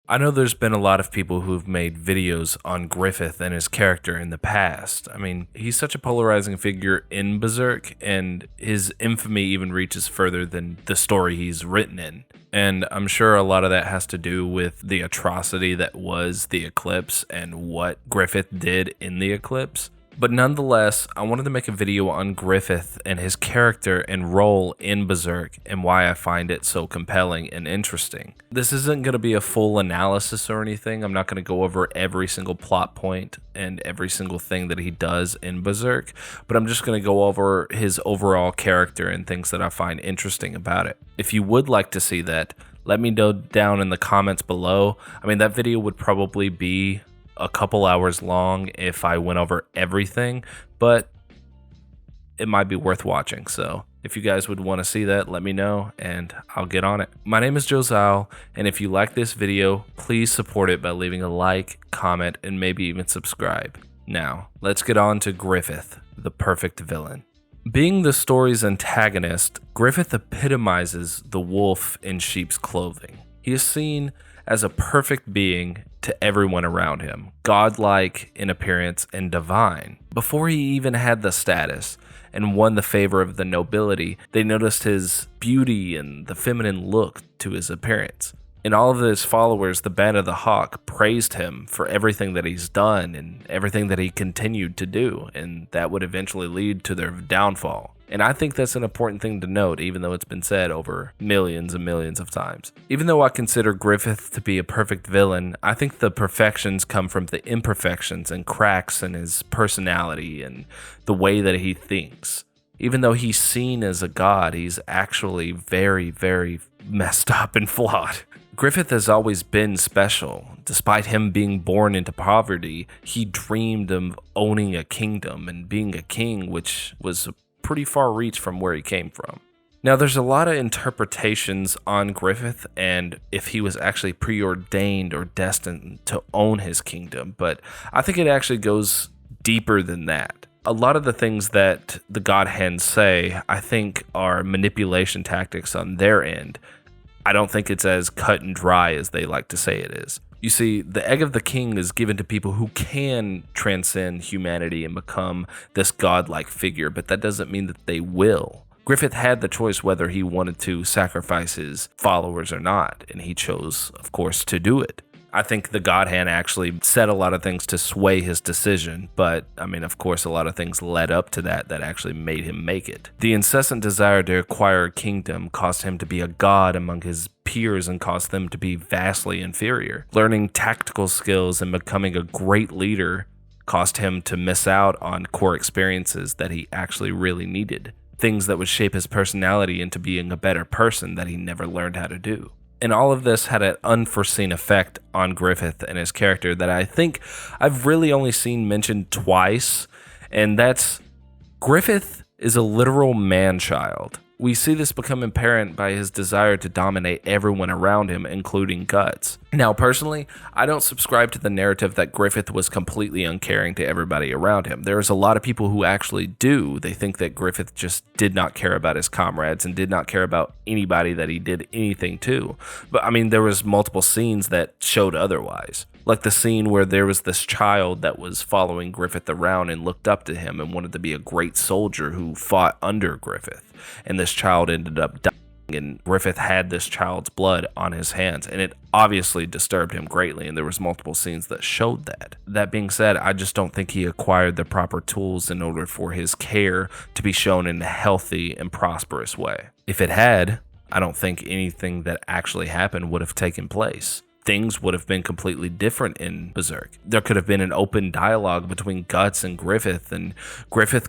I know there's been a lot of people who've made videos on Griffith and his character in the past. I mean, he's such a polarizing figure in Berserk, and his infamy even reaches further than the story he's written in. And I'm sure a lot of that has to do with the atrocity that was the eclipse and what Griffith did in the eclipse. But nonetheless, I wanted to make a video on Griffith and his character and role in Berserk and why I find it so compelling and interesting. This isn't going to be a full analysis or anything. I'm not going to go over every single plot point and every single thing that he does in Berserk, but I'm just going to go over his overall character and things that I find interesting about it. If you would like to see that, let me know down in the comments below. I mean, that video would probably be a couple hours long if I went over everything, but it might be worth watching. So if you guys would want to see that, let me know and I'll get on it. My name is Josial, and if you like this video, please support it by leaving a like, comment, and maybe even subscribe. Now, let's get on to Griffith, the perfect villain. Being the story's antagonist, Griffith epitomizes the wolf in sheep's clothing. He is seen as a perfect being to everyone around him, godlike in appearance and divine. Before he even had the status and won the favor of the nobility, they noticed his beauty and the feminine look to his appearance. And all of his followers, the Band of the Hawk, praised him for everything that he's done and everything that he continued to do, and that would eventually lead to their downfall. And I think that's an important thing to note, even though it's been said over millions and millions of times. Even though I consider Griffith to be a perfect villain, I think the perfections come from the imperfections and cracks in his personality and the way that he thinks. Even though he's seen as a god, he's actually very, very messed up and flawed. Griffith has always been special. Despite him being born into poverty, he dreamed of owning a kingdom and being a king, which was a pretty far reach from where he came from. Now, there's a lot of interpretations on Griffith and if he was actually preordained or destined to own his kingdom, but I think it actually goes deeper than that. A lot of the things that the God Hens say, I think, are manipulation tactics on their end. I don't think it's as cut and dry as they like to say it is. You see, the egg of the king is given to people who can transcend humanity and become this godlike figure, but that doesn't mean that they will. Griffith had the choice whether he wanted to sacrifice his followers or not, and he chose, of course, to do it. I think the God Hand actually said a lot of things to sway his decision, but I mean, of course, a lot of things led up to that actually made him make it. The incessant desire to acquire a kingdom caused him to be a god among his peers and caused them to be vastly inferior. Learning tactical skills and becoming a great leader caused him to miss out on core experiences that he actually really needed. Things that would shape his personality into being a better person that he never learned how to do. And all of this had an unforeseen effect on Griffith and his character that I think I've really only seen mentioned twice, and that's Griffith is a literal man-child. We see this become apparent by his desire to dominate everyone around him, including Guts. Now, personally, I don't subscribe to the narrative that Griffith was completely uncaring to everybody around him. There's a lot of people who actually do. They think that Griffith just did not care about his comrades and did not care about anybody that he did anything to. But I mean, there was multiple scenes that showed otherwise. Like the scene where there was this child that was following Griffith around and looked up to him and wanted to be a great soldier who fought under Griffith. And this child ended up dying, and Griffith had this child's blood on his hands, and it obviously disturbed him greatly, and there was multiple scenes that showed that. That being said, I just don't think he acquired the proper tools in order for his care to be shown in a healthy and prosperous way. If it had, I don't think anything that actually happened would have taken place. Things would have been completely different in Berserk. There could have been an open dialogue between Guts and Griffith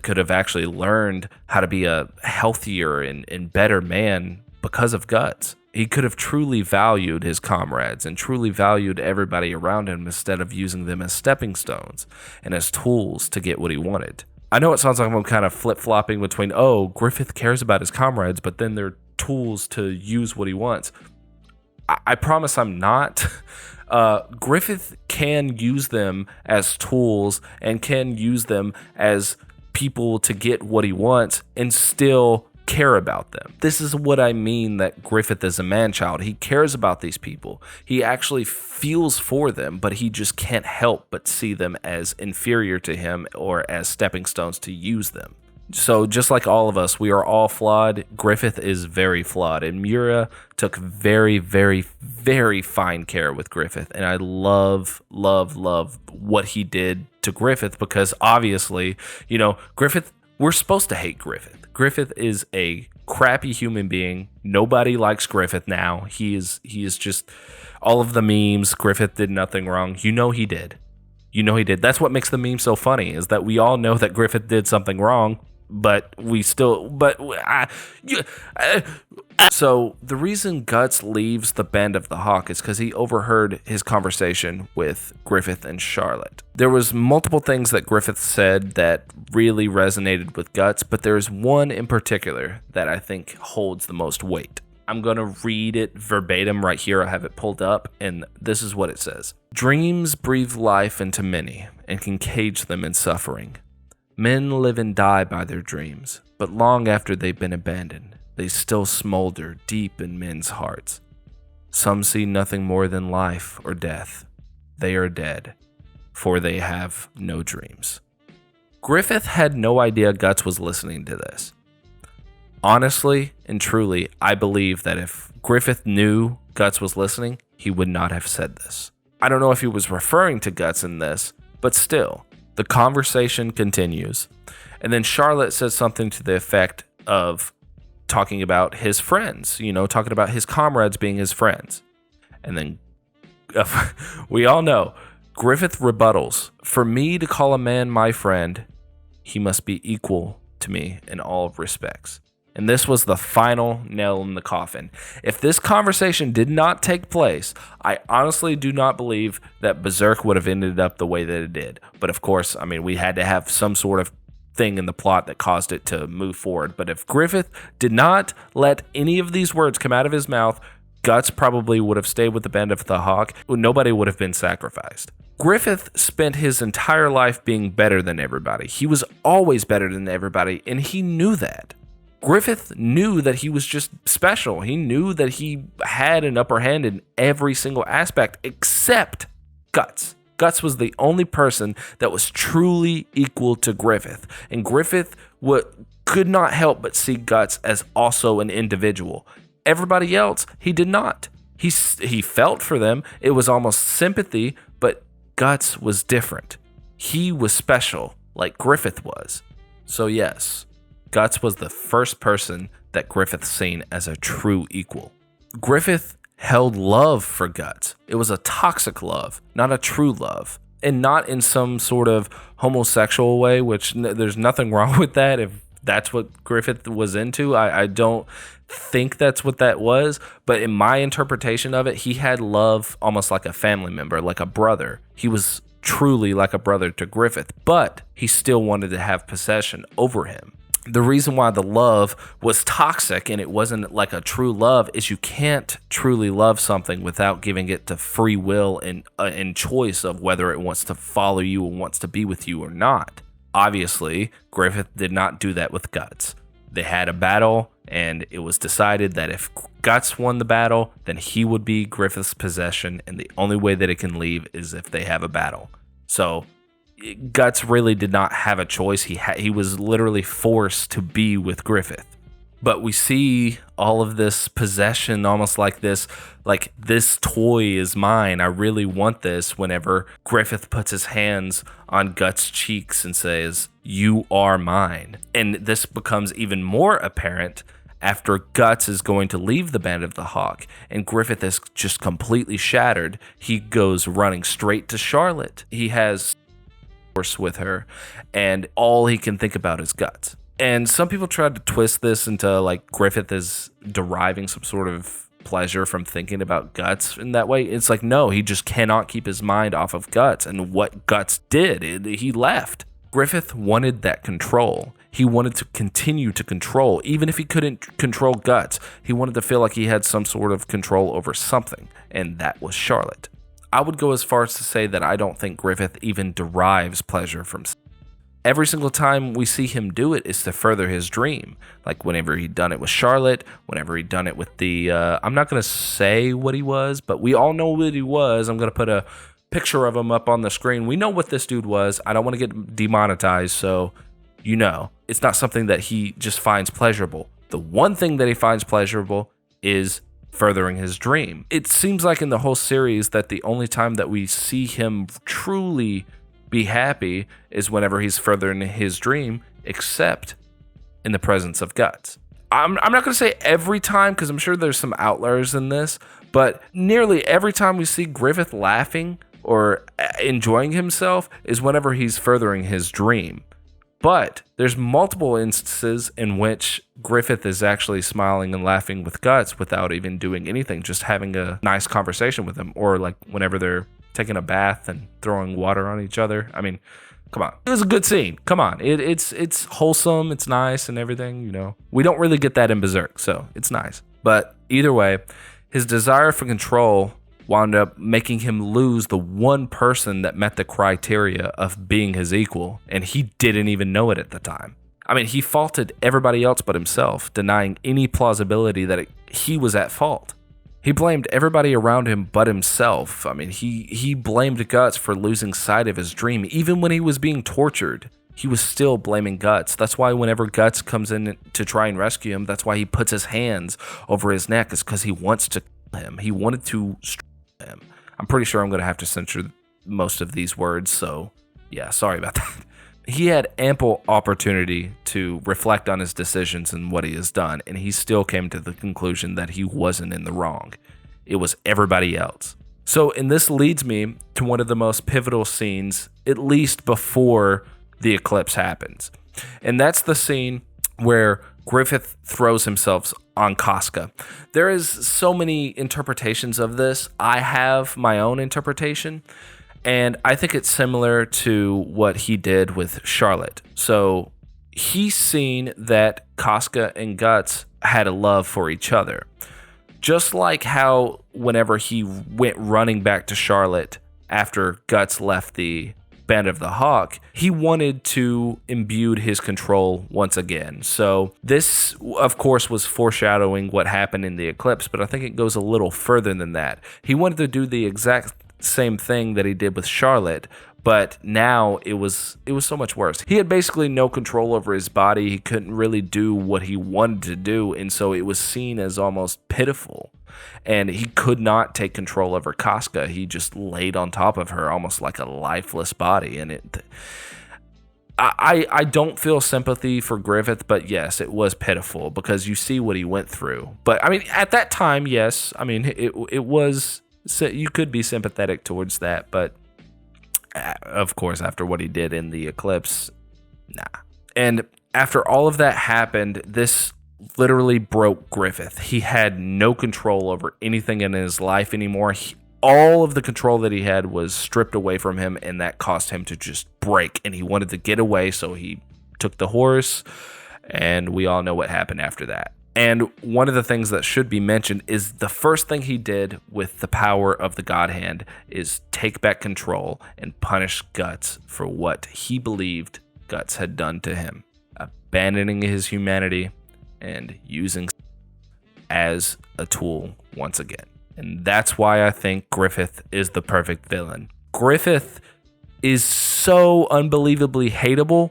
could have actually learned how to be a healthier and better man because of Guts. He could have truly valued his comrades and truly valued everybody around him instead of using them as stepping stones and as tools to get what he wanted. I know it sounds like I'm kind of flip-flopping between, oh, Griffith cares about his comrades, but then they're tools to use what he wants. I promise I'm not. Griffith can use them as tools and can use them as people to get what he wants and still care about them. This is what I mean that Griffith is a man-child. He cares about these people. He actually feels for them, but he just can't help but see them as inferior to him or as stepping stones to use them. So just like all of us, we are all flawed. Griffith is very flawed, and Miura took very, very, very fine care with Griffith. And I love what he did to Griffith, because obviously, Griffith, we're supposed to hate Griffith. Griffith is a crappy human being. Nobody likes Griffith now. He is just all of the memes. Griffith did nothing wrong. He did. That's what makes the meme so funny, is that we all know that Griffith did something wrong, but so the reason Guts leaves the Band of the Hawk is because he overheard his conversation with Griffith and Charlotte. There was multiple things that Griffith said that really resonated with Guts, but there's one in particular that I think holds the most weight. I'm going to read it verbatim right here. I have it pulled up, and this is what it says. Dreams breathe life into many and can cage them in suffering. Men live and die by their dreams, but long after they've been abandoned, they still smolder deep in men's hearts. Some see nothing more than life or death. They are dead, for they have no dreams. Griffith had no idea Guts was listening to this. Honestly and truly, I believe that if Griffith knew Guts was listening, he would not have said this. I don't know if he was referring to Guts in this, but still, the conversation continues. And then Charlotte says something to the effect of talking about his friends, talking about his comrades being his friends. And then we all know Griffith rebuttals, for me to call a man my friend, he must be equal to me in all respects. And this was the final nail in the coffin. If this conversation did not take place, I honestly do not believe that Berserk would have ended up the way that it did. But of course, we had to have some sort of thing in the plot that caused it to move forward. But if Griffith did not let any of these words come out of his mouth, Guts probably would have stayed with the Band of the Hawk. Nobody would have been sacrificed. Griffith spent his entire life being better than everybody. He was always better than everybody, and he knew that. Griffith knew that he was just special. He knew that he had an upper hand in every single aspect except Guts. Guts was the only person that was truly equal to Griffith. And Griffith could not help but see Guts as also an individual. Everybody else, he did not. He felt for them. It was almost sympathy, but Guts was different. He was special, like Griffith was. So yes, Guts was the first person that Griffith seen as a true equal. Griffith held love for Guts. It was a toxic love, not a true love. And not in some sort of homosexual way, which there's nothing wrong with that if that's what Griffith was into. I don't think that's what that was, but in my interpretation of it, he had love almost like a family member, like a brother. He was truly like a brother to Griffith, but he still wanted to have possession over him. The reason why the love was toxic and it wasn't like a true love is you can't truly love something without giving it to free will and choice of whether it wants to follow you and wants to be with you or not. Obviously, Griffith did not do that with Guts. They had a battle, and it was decided that if Guts won the battle, then he would be Griffith's possession, and the only way that it can leave is if they have a battle. So Guts really did not have a choice. He was literally forced to be with Griffith. But we see all of this possession almost like this toy is mine. I really want this whenever Griffith puts his hands on Guts' cheeks and says, you are mine. And this becomes even more apparent after Guts is going to leave the Band of the Hawk and Griffith is just completely shattered. He goes running straight to Charlotte. He has with her, and all he can think about is Guts. And some people tried to twist this into like Griffith is deriving some sort of pleasure from thinking about Guts in that way. It's like, no, he just cannot keep his mind off of Guts and what Guts did. He left. Griffith wanted that control. He wanted to continue to control, even if he couldn't control Guts. He wanted to feel like he had some sort of control over something, and that was Charlotte. I would go as far as to say that I don't think Griffith even derives pleasure from. every single time we see him do it is to further his dream. Like whenever he'd done it with Charlotte, whenever he'd done it with the, I'm not going to say what he was, but we all know what he was. I'm going to put a picture of him up on the screen. We know what this dude was. I don't want to get demonetized, so you know. It's not something that he just finds pleasurable. The one thing that he finds pleasurable is furthering his dream. It seems like in the whole series that the only time that we see him truly be happy is whenever he's furthering his dream, except in the presence of Guts. I'm not going to say every time, because I'm sure there's some outliers in this, but nearly every time we see Griffith laughing or enjoying himself is whenever he's furthering his dream. But there's multiple instances in which Griffith is actually smiling and laughing with Guts without even doing anything, just having a nice conversation with him, or like whenever they're taking a bath and throwing water on each other. I mean, come on. It was a good scene. Come on. It's wholesome. It's nice and everything, you know. We don't really get that in Berserk, so it's nice. But either way, his desire for control wound up making him lose the one person that met the criteria of being his equal, and he didn't even know it at the time. I mean, he faulted everybody else but himself, denying any plausibility that he was at fault. He blamed everybody around him but himself. I mean, he blamed Guts for losing sight of his dream. Even when he was being tortured, he was still blaming Guts. That's why whenever Guts comes in to try and rescue him, that's why he puts his hands over his neck, is because he wants to kill him. He wanted to strangle him. I'm pretty sure I'm going to have to censor most of these words, so yeah, sorry about that. He had ample opportunity to reflect on his decisions and what he has done, and he still came to the conclusion that he wasn't in the wrong. It was everybody else. So, and this leads me to one of the most pivotal scenes, at least before the eclipse happens. And that's the scene where Griffith throws himself on Casca. There is so many interpretations of this. I have my own interpretation. And I think it's similar to what he did with Charlotte. So he's seen that Casca and Guts had a love for each other. Just like how whenever he went running back to Charlotte after Guts left the Band of the Hawk, he wanted to imbue his control once again. So this, of course, was foreshadowing what happened in the eclipse, but I think it goes a little further than that. He wanted to do the exact same thing that he did with Charlotte, but now it was so much worse. He had basically no control over his body. He couldn't really do what he wanted to do, and so it was seen as almost pitiful. And he could not take control over Casca. He just laid on top of her almost like a lifeless body, and I don't feel sympathy for Griffith, but yes, it was pitiful because you see what he went through. But I mean, at that time, yes, I mean it was. So you could be sympathetic towards that, but of course, after what he did in the eclipse, nah. And after all of that happened, this literally broke Griffith. He had no control over anything in his life anymore. All of the control that he had was stripped away from him, and that caused him to just break. And he wanted to get away, so he took the horse, and we all know what happened after that. And one of the things that should be mentioned is the first thing he did with the power of the God Hand is take back control and punish Guts for what he believed Guts had done to him, abandoning his humanity and using as a tool once again. And that's why I think Griffith is the perfect villain. Griffith is so unbelievably hateable,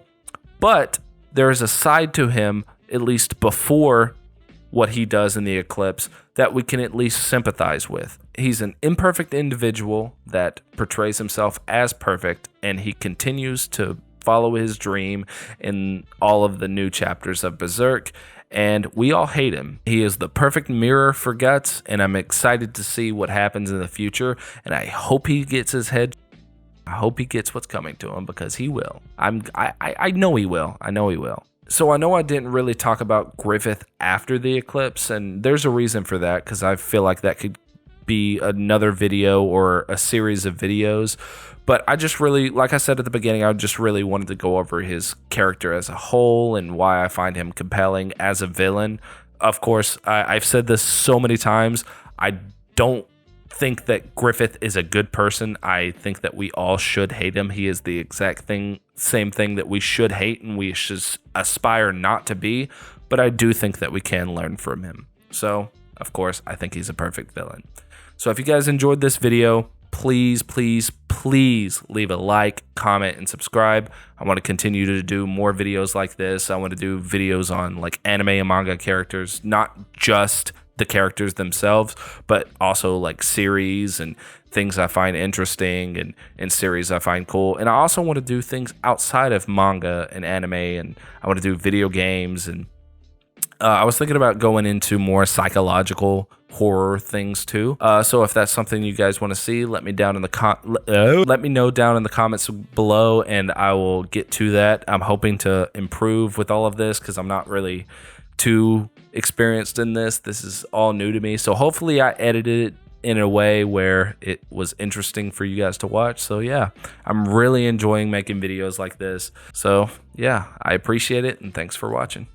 but there is a side to him, at least before what he does in the eclipse, that we can at least sympathize with. He's an imperfect individual that portrays himself as perfect, and he continues to follow his dream in all of the new chapters of Berserk, and we all hate him. He is the perfect mirror for Guts, and I'm excited to see what happens in the future, and I hope he gets his head. I hope he gets what's coming to him, because he will. I know he will. I know he will. So I know I didn't really talk about Griffith after the eclipse, and there's a reason for that, because I feel like that could be another video or a series of videos. But I just really, like I said at the beginning, I just really wanted to go over his character as a whole and why I find him compelling as a villain. Of course, I've said this so many times, I don't think that Griffith is a good person. I think that we all should hate him. He is the exact same thing that we should hate and we should aspire not to be. But I do think that we can learn from him. So, of course, I think he's a perfect villain. So if you guys enjoyed this video, please, please, please leave a like, comment, and subscribe. I want to continue to do more videos like this. I want to do videos on like anime and manga characters, not just the characters themselves, but also like series and things I find interesting and series I find cool. And I also want to do things outside of manga and anime, and I want to do video games. And I was thinking about going into more psychological horror things too. So if that's something you guys want to see, let me know down in the comments below, and I will get to that. I'm hoping to improve with all of this because I'm not really too experienced in this. This is all new to me. So hopefully I edited it in a way where it was interesting for you guys to watch. So yeah, I'm really enjoying making videos like this. So yeah, I appreciate it, and thanks for watching.